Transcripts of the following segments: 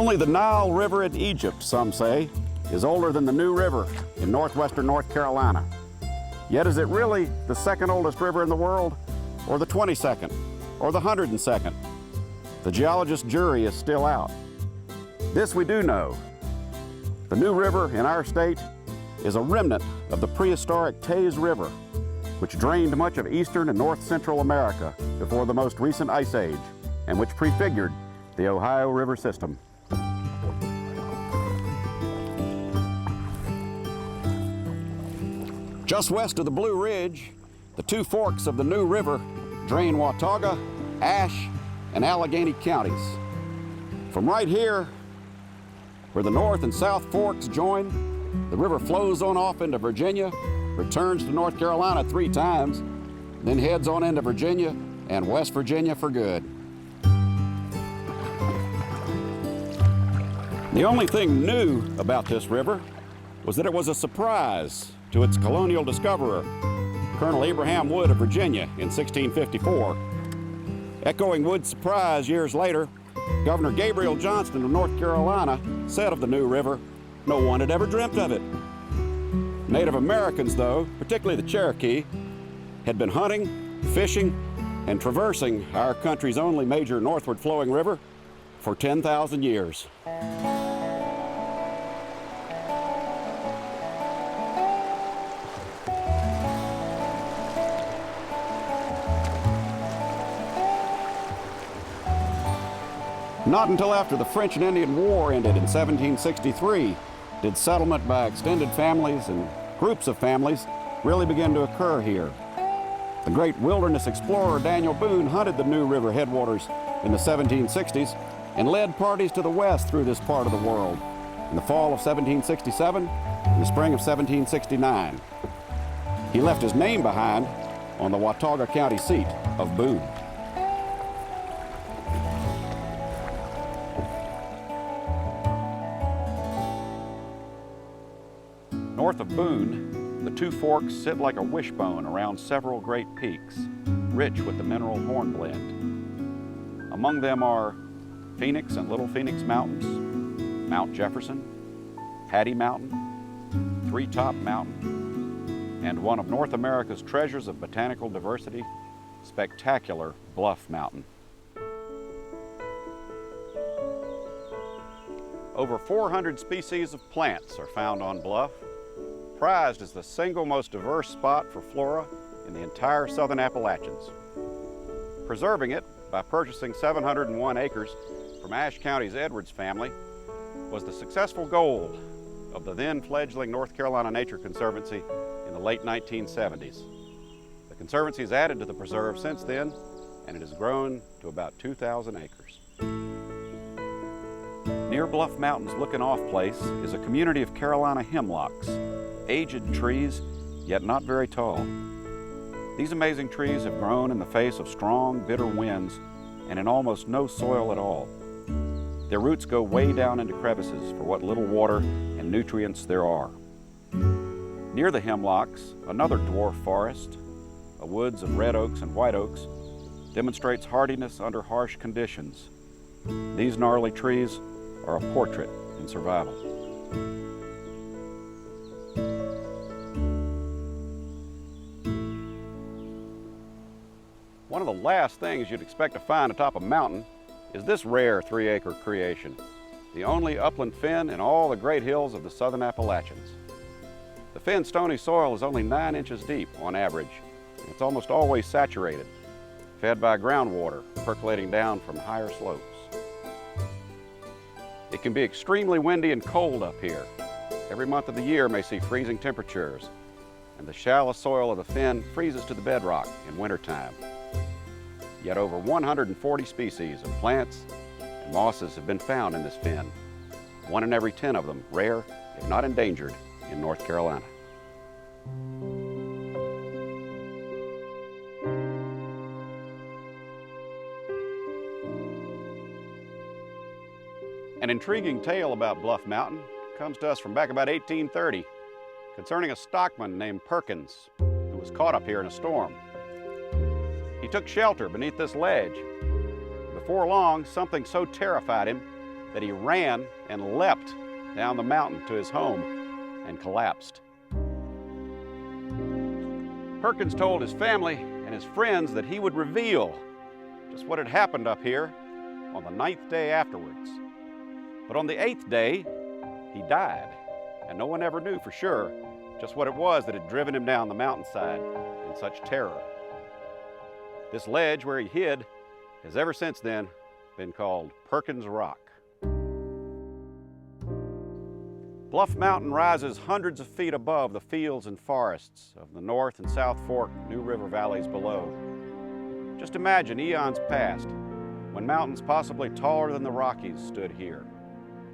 Only the Nile River in Egypt, some say, is older than the New River in northwestern North Carolina. Yet is it really the second oldest river in the world, or the 22nd, or the 102nd? The geologist jury is still out. This we do know. The New River in our state is a remnant of the prehistoric Taze River, which drained much of eastern and north central America before the most recent ice age, and which prefigured the Ohio River system. Just west of the Blue Ridge, the two forks of the New River drain Watauga, Ashe, and Allegheny counties. From right here, where the North and South Forks join, the river flows on off into Virginia, returns to North Carolina 3 times, then heads on into Virginia and West Virginia for good. The only thing new about this river was that it was a surprise to its colonial discoverer, Colonel Abraham Wood of Virginia in 1654. Echoing Wood's surprise years later, Governor Gabriel Johnston of North Carolina said of the New River, no one had ever dreamt of it. Native Americans, though, particularly the Cherokee, had been hunting, fishing, and traversing our country's only major northward flowing river for 10,000 years. Not until after the French and Indian War ended in 1763 did settlement by extended families and groups of families really begin to occur here. The great wilderness explorer Daniel Boone hunted the New River headwaters in the 1760s and led parties to the west through this part of the world in the fall of 1767 and the spring of 1769. He left his name behind on the Watauga County seat of Boone. North of Boone, the two forks sit like a wishbone around several great peaks, rich with the mineral hornblende. Among them are Phoenix and Little Phoenix Mountains, Mount Jefferson, Hattie Mountain, Three Top Mountain, and one of North America's treasures of botanical diversity, spectacular Bluff Mountain. Over 400 species of plants are found on Bluff, prized as the single most diverse spot for flora in the entire southern Appalachians. Preserving it by purchasing 701 acres from Ashe County's Edwards family was the successful goal of the then fledgling North Carolina Nature Conservancy in the late 1970s. The Conservancy has added to the preserve since then, and it has grown to about 2,000 acres. Near Bluff Mountain's looking-off place is a community of Carolina hemlocks, aged trees, yet not very tall. These amazing trees have grown in the face of strong, bitter winds and in almost no soil at all. Their roots go way down into crevices for what little water and nutrients there are. Near the hemlocks, another dwarf forest, a woods of red oaks and white oaks, demonstrates hardiness under harsh conditions. These gnarly trees are a portrait in survival. One of the last things you'd expect to find atop a mountain is this rare 3-acre creation, the only upland fen in all the great hills of the southern Appalachians. The fen's stony soil is only 9 inches deep on average, and it's almost always saturated, fed by groundwater percolating down from higher slopes. It can be extremely windy and cold up here. Every month of the year may see freezing temperatures, and the shallow soil of the fen freezes to the bedrock in wintertime. Yet over 140 species of plants and mosses have been found in this fen, 1 in every 10 of them rare, if not endangered, in North Carolina. An intriguing tale about Bluff Mountain comes to us from back about 1830 concerning a stockman named Perkins who was caught up here in a storm. He took shelter beneath this ledge. Before long, something so terrified him that he ran and leapt down the mountain to his home and collapsed. Perkins told his family and his friends that he would reveal just what had happened up here on the 9th day afterwards. But on the 8th day, he died, and no one ever knew for sure just what it was that had driven him down the mountainside in such terror. This ledge where he hid has ever since then been called Perkins Rock. Bluff Mountain rises hundreds of feet above the fields and forests of the North and South Fork New River valleys below. Just imagine eons past when mountains possibly taller than the Rockies stood here.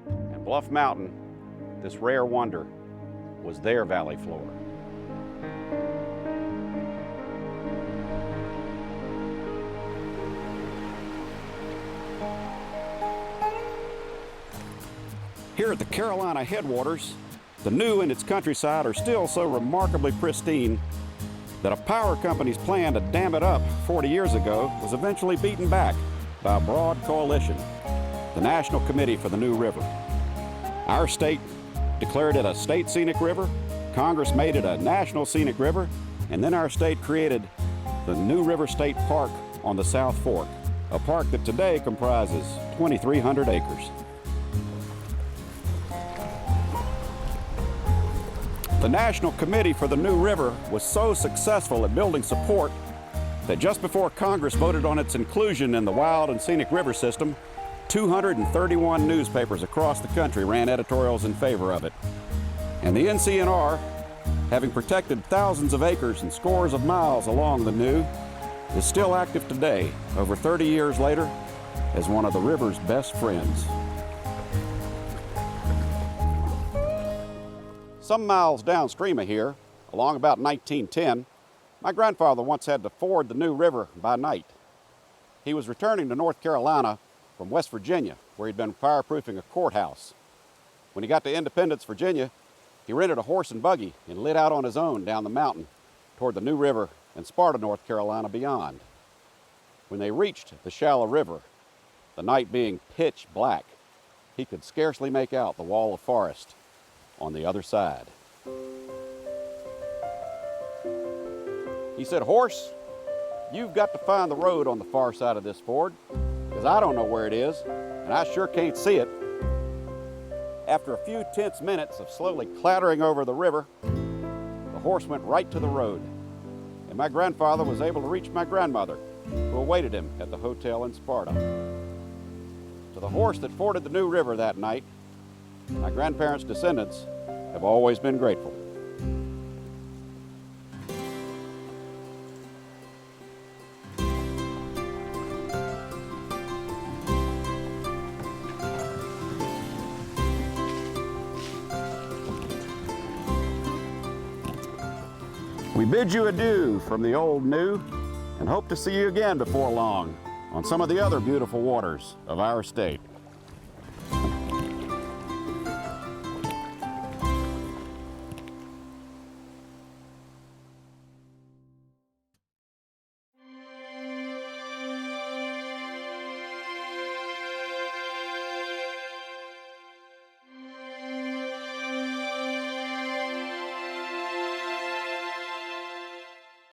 And Bluff Mountain, this rare wonder, was their valley floor. Here at the Carolina headwaters, the New and its countryside are still so remarkably pristine that a power company's plan to dam it up 40 years ago was eventually beaten back by a broad coalition, the National Committee for the New River. Our state declared it a state scenic river, Congress made it a national scenic river, and then our state created the New River State Park on the South Fork, a park that today comprises 2,300 acres. The National Committee for the New River was so successful at building support that just before Congress voted on its inclusion in the Wild and Scenic River System, 231 newspapers across the country ran editorials in favor of it. And the NCNR, having protected thousands of acres and scores of miles along the New, is still active today, over 30 years later, as one of the river's best friends. Some miles downstream of here, along about 1910, my grandfather once had to ford the New River by night. He was returning to North Carolina from West Virginia, where he'd been fireproofing a courthouse. When he got to Independence, Virginia, he rented a horse and buggy and lit out on his own down the mountain toward the New River and Sparta, North Carolina beyond. When they reached the shallow river, the night being pitch black, he could scarcely make out the wall of forest on the other side. He said, "Horse, you've got to find the road on the far side of this ford, because I don't know where it is, and I sure can't see it." After a few tense minutes of slowly clattering over the river, the horse went right to the road, and my grandfather was able to reach my grandmother, who awaited him at the hotel in Sparta. To the horse that forded the New River that night, my grandparents' descendants have always been grateful. We bid you adieu from the old New and hope to see you again before long on some of the other beautiful waters of our state.